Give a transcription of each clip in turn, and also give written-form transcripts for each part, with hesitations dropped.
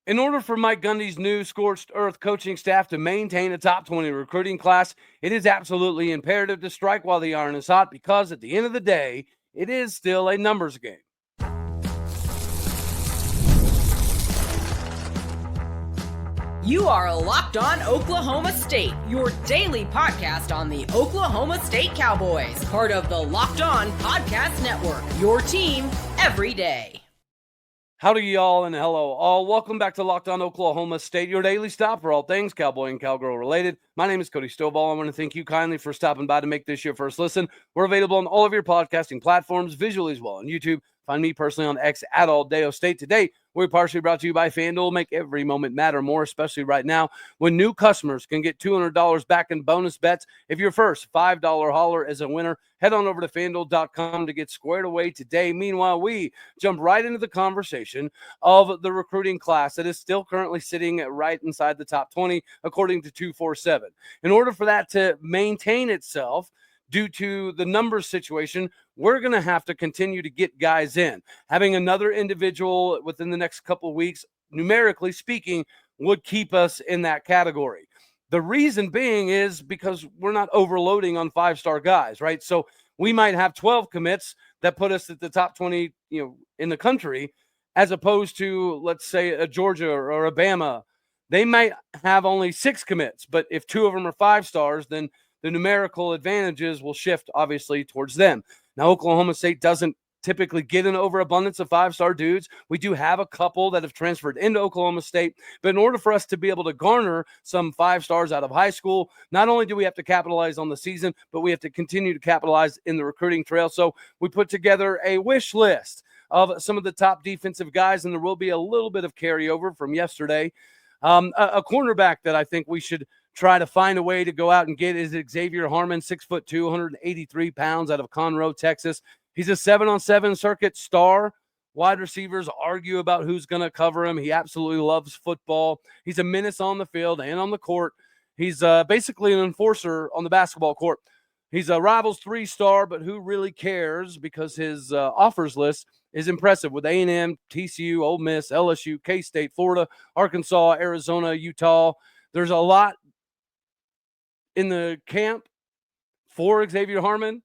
In order for Mike Gundy's new scorched earth coaching staff to maintain a top 20 recruiting class, it is absolutely imperative to strike while the iron is hot because at the end of the day, it is still a numbers game. You are Locked On Oklahoma State, your daily podcast on the Oklahoma State Cowboys, part of the Locked On Podcast Network, your team every day. Howdy, y'all, and hello, all. Welcome back to Locked On Oklahoma State, your daily stop for all things cowboy and cowgirl related. My name is Cody Stovall. I want to thank you kindly for stopping by to make this your first listen. We're available on all of your podcasting platforms, visually as well on YouTube. Find me personally on X at Alldeo State. Today, we're partially brought to you by FanDuel. Make every moment matter more, especially right now when new customers can get $200 back in bonus bets. If your first $5 hauler is a winner, head on over to FanDuel.com to get squared away today. Meanwhile, we jump right into the conversation of the recruiting class that is still currently sitting right inside the top 20, according to 247. In order for that to maintain itself, due to the numbers situation, we're going to have to continue to get guys in. Having another individual within the next couple of weeks, numerically speaking, would keep us in that category. The reason being is because we're not overloading on five-star guys, right? So we might have 12 commits that put us at the top 20, in the country, as opposed to, let's say, a Georgia or a Bama. They might have only 6 commits, but if 2 of them are 5 stars, then the numerical advantages will shift, obviously, towards them. Now, Oklahoma State doesn't typically get an overabundance of 5-star dudes. We do have a couple that have transferred into Oklahoma State, but in order for us to be able to garner some 5 stars out of high school, not only do we have to capitalize on the season, but we have to continue to capitalize in the recruiting trail. So we put together a wish list of some of the top defensive guys, and there will be a little bit of carryover from yesterday. A cornerback that I think we should try to find a way to go out and get is Xavier Harmon, 6'2", 183 pounds, out of Conroe, Texas. He's a 7-on-7 circuit star. Wide receivers argue about who's going to cover him. He absolutely loves football. He's a menace on the field and on the court. He's basically an enforcer on the basketball court. He's a Rivals 3-star, but who really cares, because his offers list is impressive with A&M, TCU, Ole Miss, LSU, K-State, Florida, Arkansas, Arizona, Utah. There's a lot in the camp for Xavier Harmon,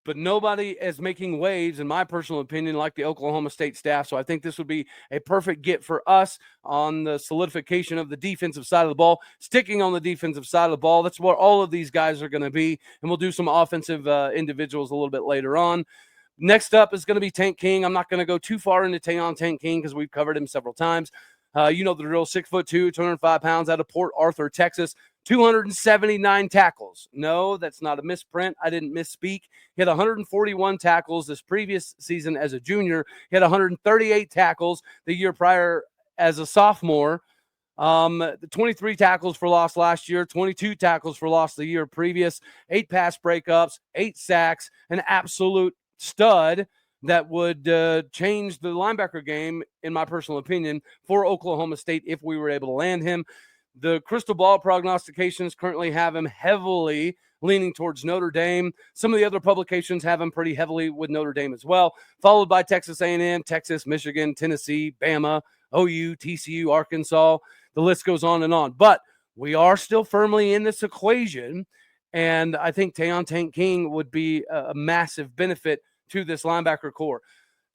but nobody is making waves, in my personal opinion, like the Oklahoma State staff. So I think this would be a perfect get for us on the solidification of the defensive side of the ball. Sticking on the defensive side of the ball, that's where all of these guys are going to be, and we'll do some offensive individuals a little bit later on. Next up is going to be Tank King. I'm not going to go too far into Tank King because we've covered him several times. You know the drill, 6'2", 205 pounds, out of Port Arthur, Texas, 279 tackles. No, that's not a misprint. I didn't misspeak. He had 141 tackles this previous season as a junior. He had 138 tackles the year prior as a sophomore. 23 tackles for loss last year, 22 tackles for loss the year previous, 8 pass breakups, 8 sacks, an absolute stud that would change the linebacker game, in my personal opinion, for Oklahoma State if we were able to land him. The crystal ball prognostications currently have him heavily leaning towards Notre Dame. Some of the other publications have him pretty heavily with Notre Dame as well, followed by Texas A&M, Texas, Michigan, Tennessee, Bama, OU, TCU, Arkansas. The list goes on and on. But we are still firmly in this equation, and I think Tank King would be a massive benefit to this linebacker core.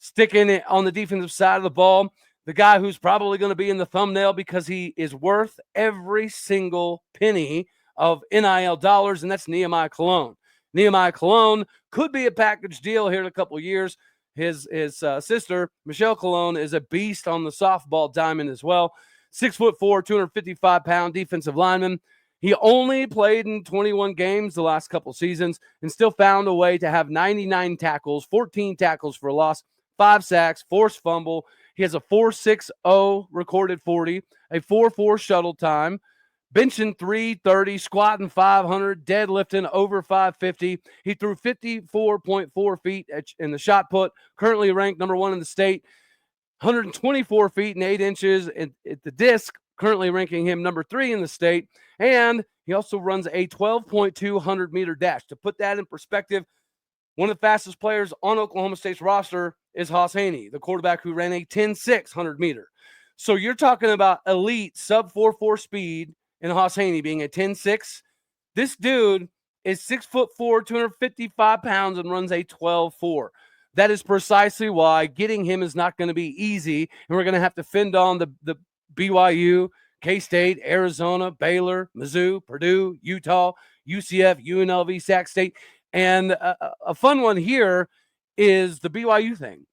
Sticking it on the defensive side of the ball, the guy who's probably going to be in the thumbnail because he is worth every single penny of NIL dollars, and that's Nehemiah Cologne. Nehemiah Cologne could be a package deal here in a couple of years. His sister, Michelle Cologne, is a beast on the softball diamond as well. 6'4", 255-pound defensive lineman. He only played in 21 games the last couple seasons and still found a way to have 99 tackles, 14 tackles for loss, 5 sacks, forced fumble. He has a 4.60 recorded 40, a 4.4 shuttle time, benching 330, squatting 500, deadlifting over 550. He threw 54.4 feet in the shot put, currently ranked number 1 in the state, 124 feet and 8 inches at the disc, currently ranking him number 3 in the state. And he also runs a 12.2 100-meter dash. To put that in perspective, one of the fastest players on Oklahoma State's roster is Haas Haney, the quarterback who ran a 10.6 100-meter. So you're talking about elite sub 4.4 speed in Hosseini being a 10.6. This dude is 6'4", 255 pounds, and runs a 12.4. That is precisely why getting him is not going to be easy, and we're going to have to fend on the BYU, K-State, Arizona, Baylor, Mizzou, Purdue, Utah, UCF, UNLV, Sac State. And a fun one here is the BYU thing,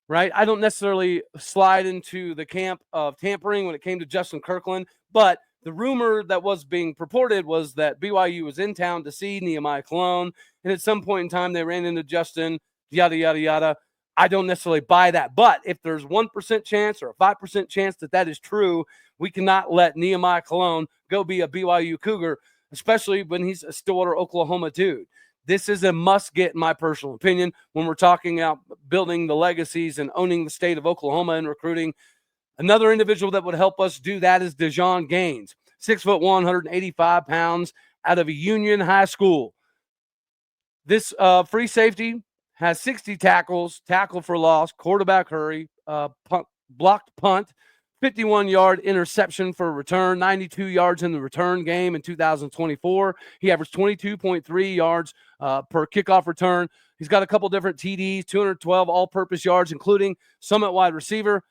right? I don't necessarily slide into the camp of tampering when it came to Justin Kirkland, but the rumor that was being purported was that BYU was in town to see Nehemiah Cologne, and at some point in time they ran into Justin, yada, yada, yada. I don't necessarily buy that, but if there's 1% chance or a 5% chance that that is true, we cannot let Nehemiah Cologne go be a BYU Cougar, especially when he's a Stillwater, Oklahoma dude. This is a must-get, in my personal opinion, when we're talking about building the legacies and owning the state of Oklahoma and recruiting. Another individual that would help us do that is Dejon Gaines, 6'1", 185 pounds, out of a Union High School. This free safety has 60 tackles, tackle for loss, quarterback hurry, blocked punt, 51-yard interception for a return, 92 yards in the return game in 2024. He averaged 22.3 yards per kickoff return. He's got a couple different TDs, 212 all-purpose yards, including some at wide receiver.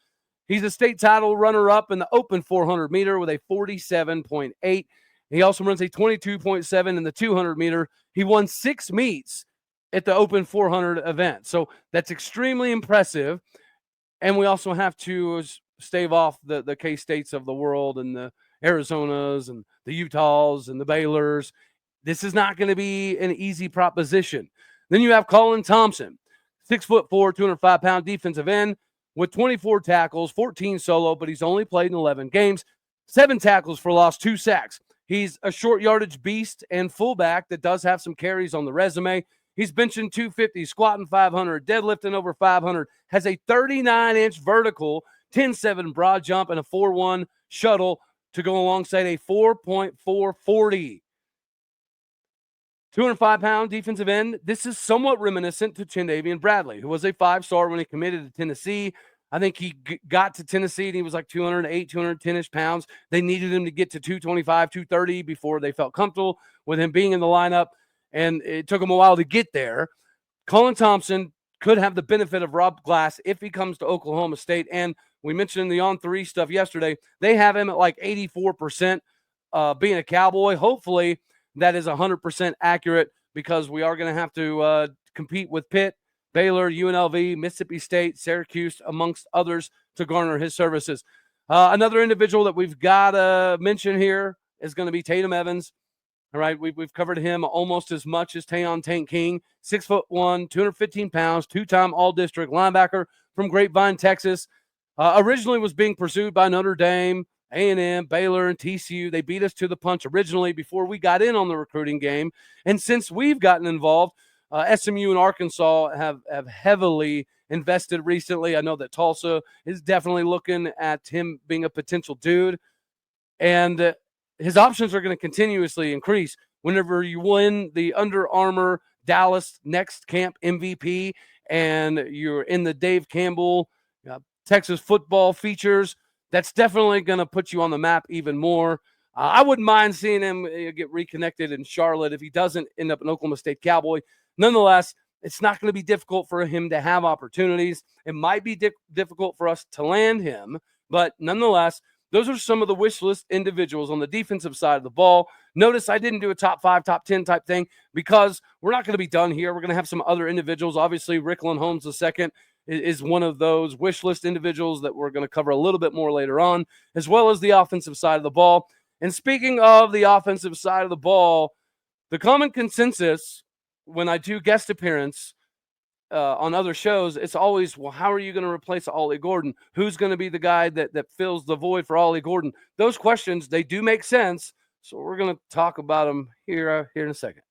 He's a state title runner-up in the open 400-meter with a 47.8. He also runs a 22.7 in the 200-meter. He won 6 meets at the open 400 event. So that's extremely impressive. And we also have to stave off the K-States of the world and the Arizonas and the Utahs and the Baylors. This is not going to be an easy proposition. Then you have Colin Thompson, 6'4", 205-pound defensive end with 24 tackles, 14 solo, but he's only played in 11 games, 7 tackles for loss, 2 sacks. He's a short yardage beast and fullback that does have some carries on the resume. He's benching 250, squatting 500, deadlifting over 500, has a 39-inch vertical, 10.7 broad jump, and a 4.1 shuttle to go alongside a 4.440. 205-pound defensive end. This is somewhat reminiscent to Chindavian Bradley, who was a 5-star when he committed to Tennessee. I think he got to Tennessee and he was like 208, 210-ish pounds. They needed him to get to 225, 230 before they felt comfortable with him being in the lineup, and it took him a while to get there. Colin Thompson could have the benefit of Rob Glass if he comes to Oklahoma State, and we mentioned the on-3 stuff yesterday. They have him at like 84% being a Cowboy. Hopefully that is 100% accurate, because we are going to have to compete with Pitt, Baylor, UNLV, Mississippi State, Syracuse, amongst others, to garner his services. Another individual that we've got to mention here is going to be Tatum Evans. All right, we've covered him almost as much as Tayon Tank King, 6'1", 215 pounds, 2-time all-district linebacker from Grapevine, Texas. Originally was being pursued by Notre Dame, A&M, Baylor, and TCU. They beat us to the punch originally before we got in on the recruiting game. And since we've gotten involved, SMU and Arkansas have heavily invested recently. I know that Tulsa is definitely looking at him being a potential dude. And his options are going to continuously increase. Whenever you win the Under Armour Dallas Next Camp MVP and you're in the Dave Campbell Texas football features, that's definitely going to put you on the map even more. I wouldn't mind seeing him get reconnected in Charlotte if he doesn't end up an Oklahoma State Cowboy. Nonetheless, it's not going to be difficult for him to have opportunities. It might be difficult for us to land him, but nonetheless, those are some of the wish list individuals on the defensive side of the ball. Notice I didn't do a top 5, top 10 type thing, because we're not going to be done here. We're going to have some other individuals. Obviously, Rickland Holmes II is one of those wish list individuals that we're going to cover a little bit more later on, as well as the offensive side of the ball. And speaking of the offensive side of the ball, the common consensus when I do guest appearance on other shows, it's always, well, how are you going to replace Ollie Gordon? Who's going to be the guy that fills the void for Ollie Gordon? Those questions, they do make sense. So we're going to talk about them here in a second.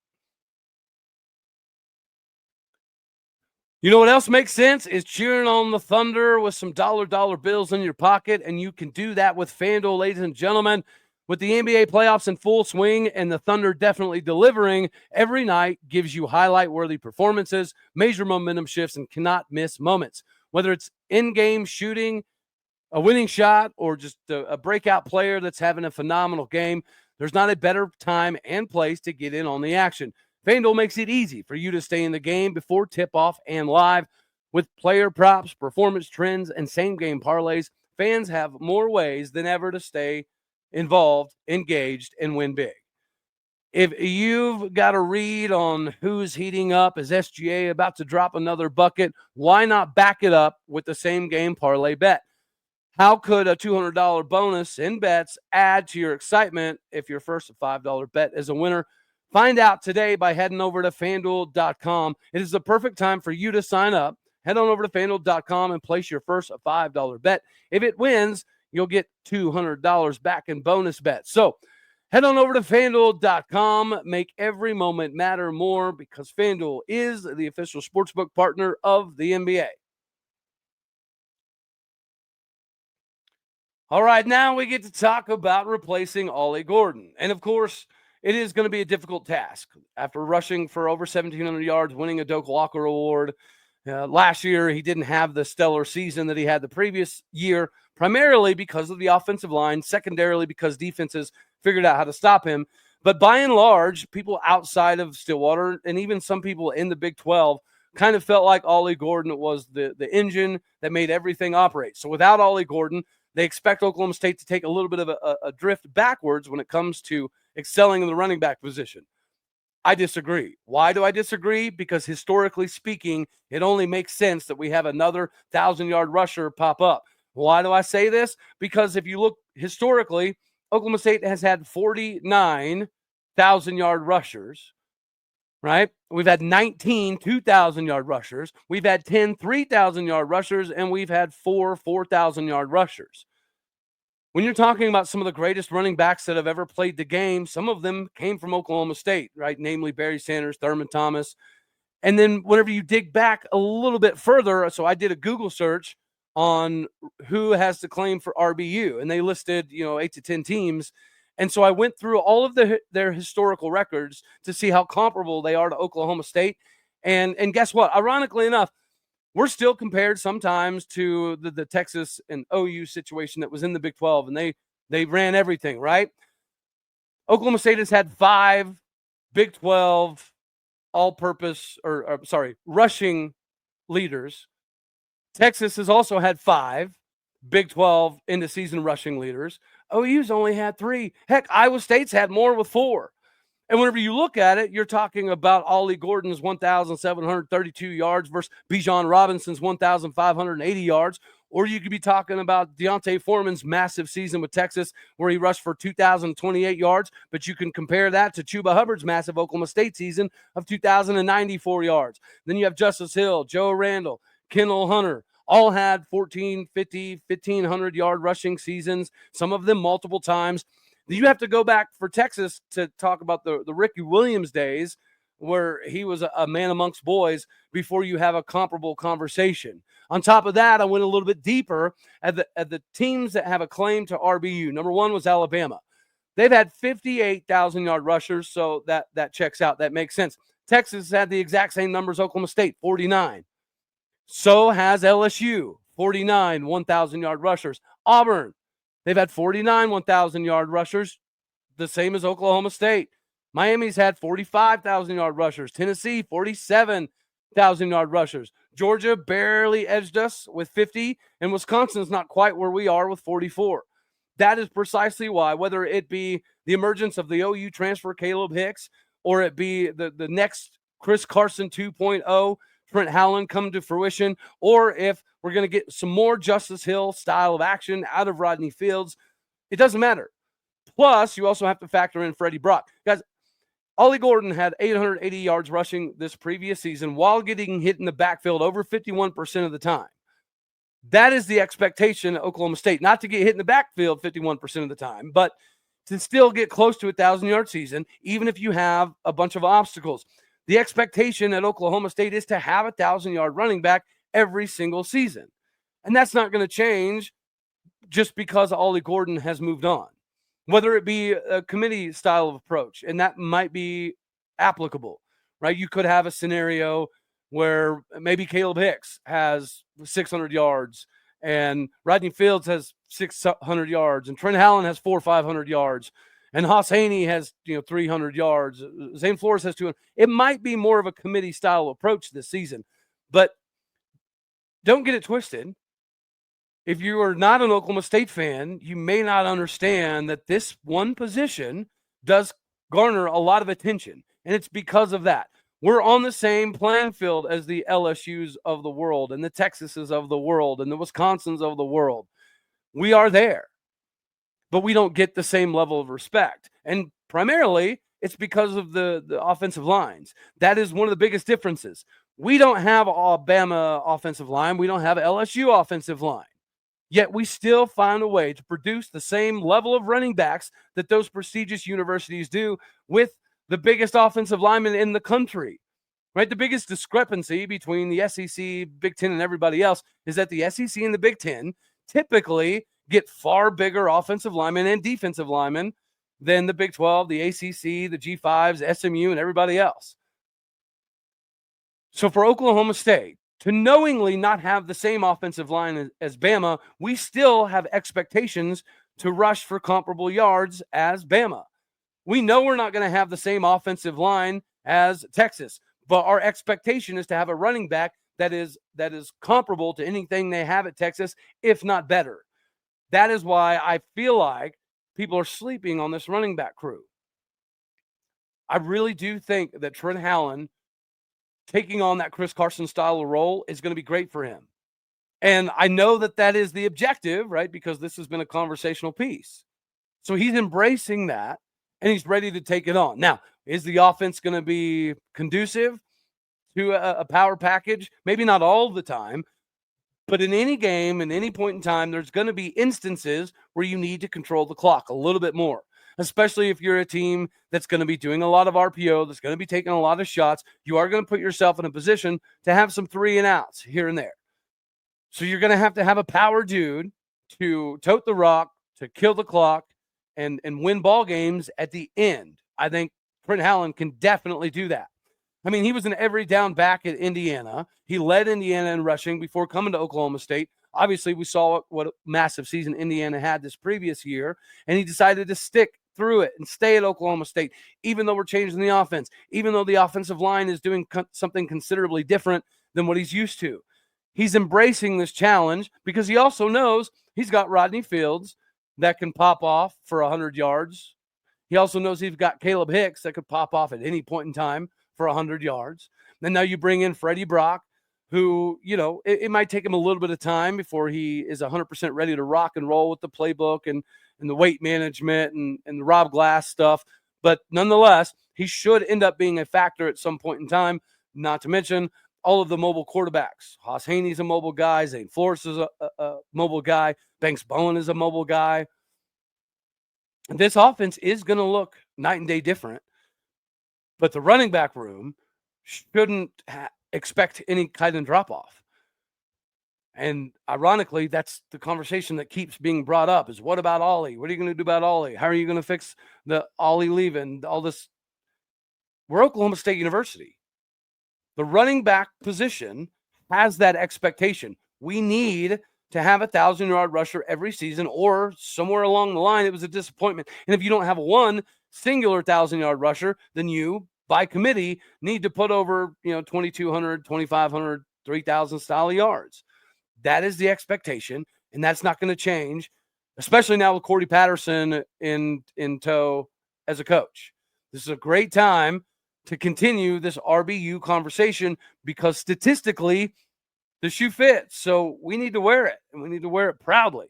You know what else makes sense is cheering on the Thunder with some dollar bills in your pocket, and you can do that with FanDuel, ladies and gentlemen. With the NBA playoffs in full swing and the Thunder definitely delivering, every night gives you highlight-worthy performances, major momentum shifts, and cannot miss moments. Whether it's in-game shooting, a winning shot or just a breakout player that's having a phenomenal game, there's not a better time and place to get in on the action. FanDuel makes it easy for you to stay in the game before tip-off and live. With player props, performance trends, and same-game parlays, fans have more ways than ever to stay involved, engaged, and win big. If you've got a read on who's heating up, is SGA about to drop another bucket, why not back it up with the same-game parlay bet? How could a $200 bonus in bets add to your excitement if your first $5 bet is a winner? Find out today by heading over to FanDuel.com. It is the perfect time for you to sign up. Head on over to FanDuel.com and place your first $5 bet. If it wins, you'll get $200 back in bonus bets. So head on over to FanDuel.com. Make every moment matter more because FanDuel is the official sportsbook partner of the NBA. All right, now we get to talk about replacing Ollie Gordon. And of course, it is going to be a difficult task. After rushing for over 1,700 yards, winning a Doak Walker Award, last year he didn't have the stellar season that he had the previous year, primarily because of the offensive line, secondarily because defenses figured out how to stop him. But by and large, people outside of Stillwater and even some people in the Big 12 kind of felt like Ollie Gordon was the engine that made everything operate. So without Ollie Gordon, they expect Oklahoma State to take a little bit of a drift backwards when it comes to excelling in the running back position. I disagree. Why do I disagree? Because historically speaking, it only makes sense that we have another 1,000-yard rusher pop up. Why do I say this? Because if you look historically, Oklahoma State has had 49 1,000-yard rushers, right? We've had 19 2,000-yard rushers. We've had 10 3,000-yard rushers, and we've had 4 4,000-yard rushers. When you're talking about some of the greatest running backs that have ever played the game, some of them came from Oklahoma State, right? Namely Barry Sanders, Thurman Thomas. And then whenever you dig back a little bit further, so I did a Google search on who has the claim for RBU, and they listed, 8 to 10 teams. And so I went through all of their historical records to see how comparable they are to Oklahoma State. And guess what? Ironically enough, we're still compared sometimes to the Texas and OU situation that was in the Big 12, and they ran everything, right? Oklahoma State has had 5 Big 12 all-purpose rushing leaders. Texas has also had 5 Big 12 end-of-season rushing leaders. OU's only had 3. Heck, Iowa State's had more with 4. And whenever you look at it, you're talking about Ollie Gordon's 1,732 yards versus Bijan Robinson's 1,580 yards. Or you could be talking about Deontay Foreman's massive season with Texas where he rushed for 2,028 yards. But you can compare that to Chuba Hubbard's massive Oklahoma State season of 2,094 yards. Then you have Justice Hill, Joe Randall, Kendall Hunter. All had 1,450, 1,500-yard rushing seasons, some of them multiple times. You have to go back for Texas to talk about the Ricky Williams days where he was a man amongst boys before you have a comparable conversation. On top of that, I went a little bit deeper at the teams that have a claim to RBU. Number 1 was Alabama. They've had 58,000-yard rushers, so that checks out. That makes sense. Texas had the exact same numbers Oklahoma State, 49. So has LSU, 49 1,000-yard rushers. Auburn, they've had 49 1,000-yard rushers, the same as Oklahoma State. Miami's had 45,000-yard rushers. Tennessee, 47,000-yard rushers. Georgia barely edged us with 50, and Wisconsin's not quite where we are with 44. That is precisely why, whether it be the emergence of the OU transfer Caleb Hicks, or it be the next Chris Carson 2.0, Trent Howland come to fruition, or if we're going to get some more Justice Hill style of action out of Rodney Fields, it doesn't matter. Plus, you also have to factor in Freddie Brock. Guys, Ollie Gordon had 880 yards rushing this previous season while getting hit in the backfield over 51% of the time. That is the expectation at Oklahoma State, not to get hit in the backfield 51% of the time, but to still get close to a 1,000-yard season, even if you have a bunch of obstacles. The expectation at Oklahoma State is to have a 1,000-yard running back every single season. And that's not going to change just because Ollie Gordon has moved on, whether it be a committee style of approach, and that might be applicable, right? You could have a scenario where maybe Caleb Hicks has 600 yards and Rodney Fields has 600 yards, and Trent Allen has 400 or 500 yards, and Haas Haney has 300 yards. Zane Flores has 200. It might be more of a committee style approach this season, but don't get it twisted. If you are not an Oklahoma State fan, you may not understand that this one position does garner a lot of attention, and it's because of that. We're on the same playing field as the LSUs of the world and the Texases of the world and the Wisconsins of the world. We are there, but we don't get the same level of respect. And primarily, it's because of the offensive lines. That is one of the biggest differences. We don't have Alabama offensive line. We don't have LSU offensive line. Yet we still find a way to produce the same level of running backs that those prestigious universities do with the biggest offensive linemen in the country, right? The biggest discrepancy between the SEC, Big Ten, and everybody else is that the SEC and the Big Ten typically get far bigger offensive linemen and defensive linemen than the Big 12, the ACC, the G5s, SMU, and everybody else. So for Oklahoma State to knowingly not have the same offensive line as Bama, we still have expectations to rush for comparable yards as Bama. We know we're not going to have the same offensive line as Texas, but our expectation is to have a running back that is comparable to anything they have at Texas, if not better. That is why I feel like people are sleeping on this running back crew. I really do think that Trent Allen taking on that Chris Carson style of role is going to be great for him. And I know that is the objective, right? Because this has been a conversational piece. So he's embracing that and he's ready to take it on. Now, is the offense going to be conducive to a power package? Maybe not all the time, but in any game, in any point in time, there's going to be instances where you need to control the clock a little bit more, especially if you're a team that's going to be doing a lot of RPO, that's going to be taking a lot of shots. You are going to put yourself in a position to have some 3 and outs here and there. So you're going to have a power dude to tote the rock, to kill the clock, and win ball games at the end. I think Trent Allen can definitely do that. I mean, he was an every down back at Indiana. He led Indiana in rushing before coming to Oklahoma State. Obviously, we saw what a massive season Indiana had this previous year, and he decided to stick through it and stay at Oklahoma State, even though we're changing the offense, even though the offensive line is doing something considerably different than what he's used to. He's embracing this challenge because he also knows he's got Rodney Fields that can pop off for 100 yards. He also knows he's got Caleb Hicks that could pop off at any point in time for 100 yards. And now you bring in Freddie Brock, who, it might take him a little bit of time before he is 100% ready to rock and roll with the playbook and the weight management and the Rob Glass stuff. But nonetheless, he should end up being a factor at some point in time, not to mention all of the mobile quarterbacks. Haas Haney's a mobile guy. Zane Flores is a mobile guy. Banks Bowen is a mobile guy. This offense is going to look night and day different. But the running back room shouldn't expect any kind of drop-off. And ironically, that's the conversation that keeps being brought up is, what about Ollie? What are you going to do about Ollie? How are you going to fix the Ollie leaving? All this. We're Oklahoma State University. The running back position has that expectation. We need to have a 1,000-yard rusher every season, or somewhere along the line, it was a disappointment. And if you don't have one singular 1,000-yard rusher, then you, by committee, need to put over 2,200, 2,500, 3,000 style yards. That is the expectation, and that's not going to change, especially now with Cordy Patterson in tow as a coach. This is a great time to continue this RBU conversation because statistically, the shoe fits. So we need to wear it, and we need to wear it proudly.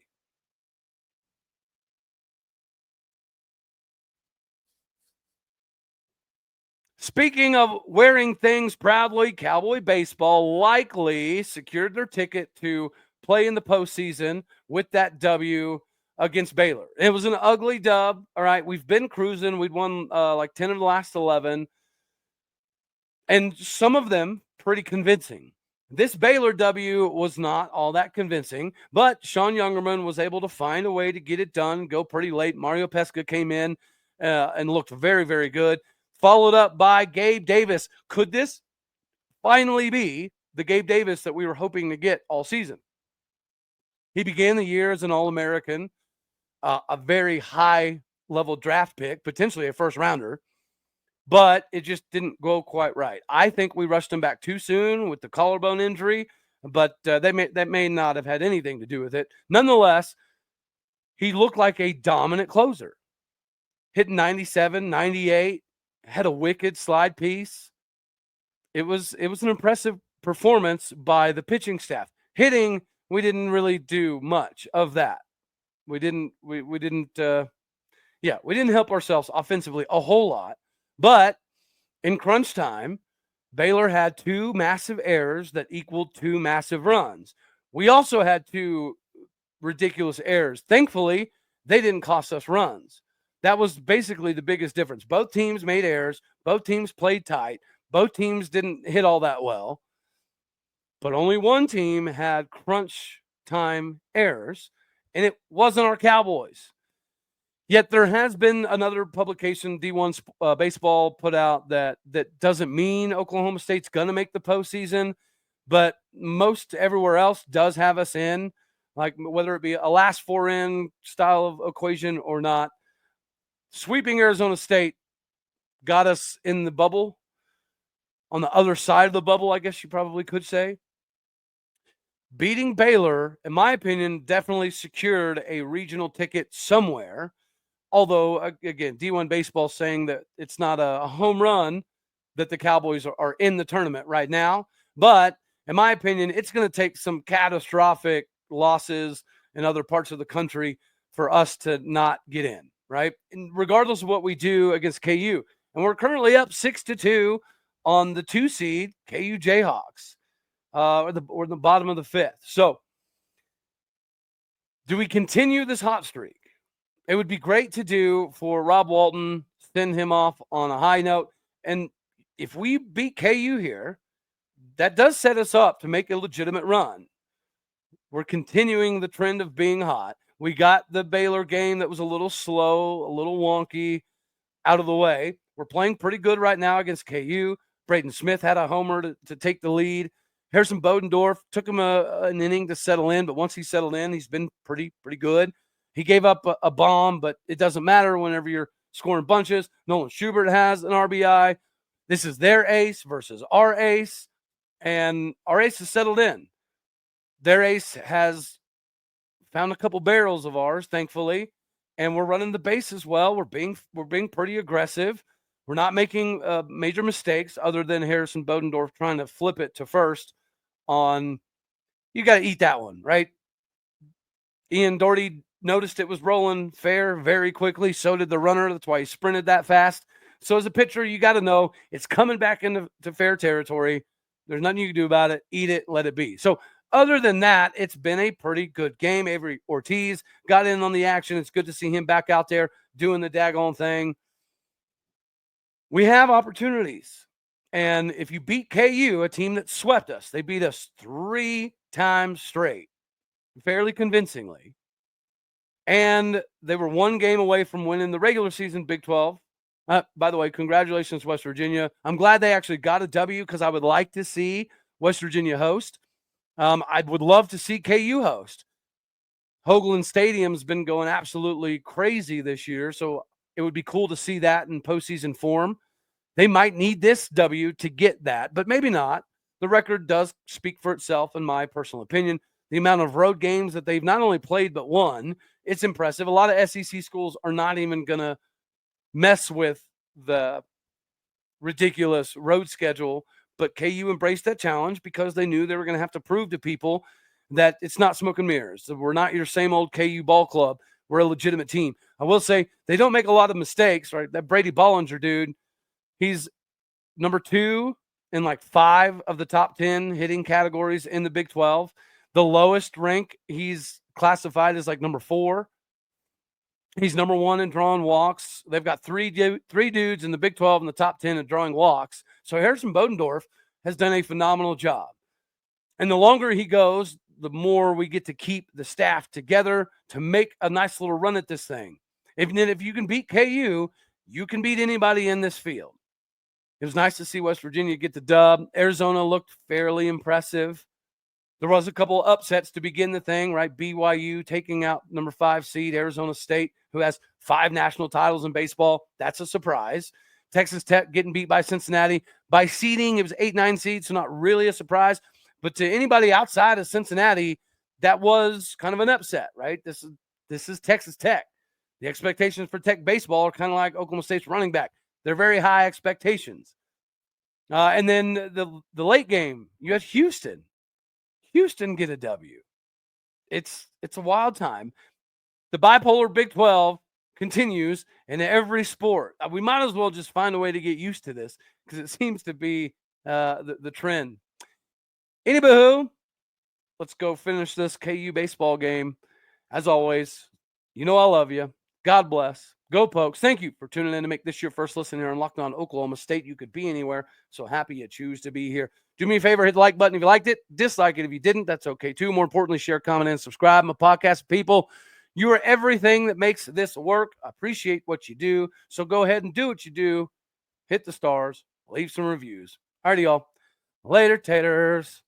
Speaking of wearing things proudly, Cowboy baseball likely secured their ticket to play in the postseason with that W against Baylor. It was an ugly dub. All right, we've been cruising. We'd won like 10 of the last 11, and some of them pretty convincing. This Baylor W was not all that convincing, but Sean Youngerman was able to find a way to get it done, go pretty late. Mario Pesca came in and looked very, very good. Followed up by Gabe Davis. Could this finally be the Gabe Davis that we were hoping to get all season? He began the year as an All-American, a very high-level draft pick, potentially a first-rounder, but it just didn't go quite right. I think we rushed him back too soon with the collarbone injury, but that may not have had anything to do with it. Nonetheless, he looked like a dominant closer, hitting 97, 98, had a wicked slide piece. It was an impressive performance by the pitching staff. Hitting, we didn't really do much of that. We didn't help ourselves offensively a whole lot. But in crunch time, Baylor had 2 massive errors that equaled 2 massive runs. We also had 2 ridiculous errors. Thankfully, they didn't cost us runs. That was basically the biggest difference. Both teams made errors. Both teams played tight. Both teams didn't hit all that well. But only one team had crunch time errors, and it wasn't our Cowboys. Yet there has been another publication, D1 Baseball, put out that doesn't mean Oklahoma State's going to make the postseason, but most everywhere else does have us in, like whether it be a last 4 in style of equation or not. Sweeping Arizona State got us in the bubble, on the other side of the bubble, I guess you probably could say. Beating Baylor, in my opinion, definitely secured a regional ticket somewhere. Although, again, D1 Baseball saying that it's not a home run that the Cowboys are in the tournament right now. But in my opinion, it's going to take some catastrophic losses in other parts of the country for us to not get in, right? And regardless of what we do against KU. And we're currently up 6-2 on the 2 seed, KU Jayhawks, or the bottom of the 5th. So do we continue this hot streak? It would be great to do for Rob Walton, send him off on a high note. And if we beat KU here, that does set us up to make a legitimate run. We're continuing the trend of being hot. We got the Baylor game that was a little slow, a little wonky, out of the way. We're playing pretty good right now against KU. Braden Smith had a homer to take the lead. Harrison Bodendorf took him an inning to settle in, but once he settled in, he's been pretty good. He gave up a bomb, but it doesn't matter whenever you're scoring bunches. Nolan Schubert has an RBI. This is their ace versus our ace, and our ace has settled in. Their ace has found a couple barrels of ours, thankfully, and we're running the bases well. We're being pretty aggressive. We're not making major mistakes other than Harrison Bodendorf trying to flip it to first on – you got to eat that one, right? Ian Doherty noticed it was rolling fair very quickly. So did the runner. That's why he sprinted that fast. So as a pitcher, you got to know it's coming back into fair territory. There's nothing you can do about it. Eat it, let it be. So other than that, it's been a pretty good game. Avery Ortiz got in on the action. It's good to see him back out there doing the daggone thing. We have opportunities. And if you beat KU, a team that swept us, they beat us 3 times straight, fairly convincingly. And they were 1 game away from winning the regular season Big 12. By the way, congratulations, West Virginia. I'm glad they actually got a W because I would like to see West Virginia host. I would love to see KU host. Hoagland Stadium's been going absolutely crazy this year, so it would be cool to see that in postseason form. They might need this W to get that, but maybe not. The record does speak for itself, in my personal opinion. The amount of road games that they've not only played but won, it's impressive. A lot of SEC schools are not even going to mess with the ridiculous road schedule, but KU embraced that challenge because they knew they were going to have to prove to people that it's not smoke and mirrors. That we're not your same old KU ball club. We're a legitimate team. I will say they don't make a lot of mistakes, right? That Brady Bollinger dude, he's number 2 in like 5 of the top 10 hitting categories in the Big 12. The lowest rank he's classified as like number 4. He's number 1 in drawing walks. They've got three dudes in the Big 12 in the top 10 in drawing walks. So Harrison Bodendorf has done a phenomenal job. And the longer he goes, the more we get to keep the staff together to make a nice little run at this thing. If you can beat KU, you can beat anybody in this field. It was nice to see West Virginia get the dub. Arizona looked fairly impressive. There was a couple of upsets to begin the thing, right? BYU taking out number 5 seed Arizona State, who has 5 national titles in baseball. That's a surprise. Texas Tech getting beat by Cincinnati. By seeding, it was 8-9 seeds, so not really a surprise. But to anybody outside of Cincinnati, that was kind of an upset, right? This is Texas Tech. The expectations for Tech baseball are kind of like Oklahoma State's running back. They're very high expectations. And then the late game, you had Houston get a W. It's a wild time. The bipolar Big 12 continues in every sport. We might as well just find a way to get used to this because it seems to be the trend. Anywho, let's go finish this KU baseball game. As always, you know I love you. God bless. Go Pokes. Thank you for tuning in to make this your first listen here on Locked On Oklahoma State. You could be anywhere, so happy you choose to be here. Do me a favor, hit the like button if you liked it. Dislike it if you didn't. That's okay too. More importantly, share, comment, and subscribe. My podcast people, you are everything that makes this work. I appreciate what you do. So go ahead and do what you do. Hit the stars. Leave some reviews. All righty, y'all. Later, taters.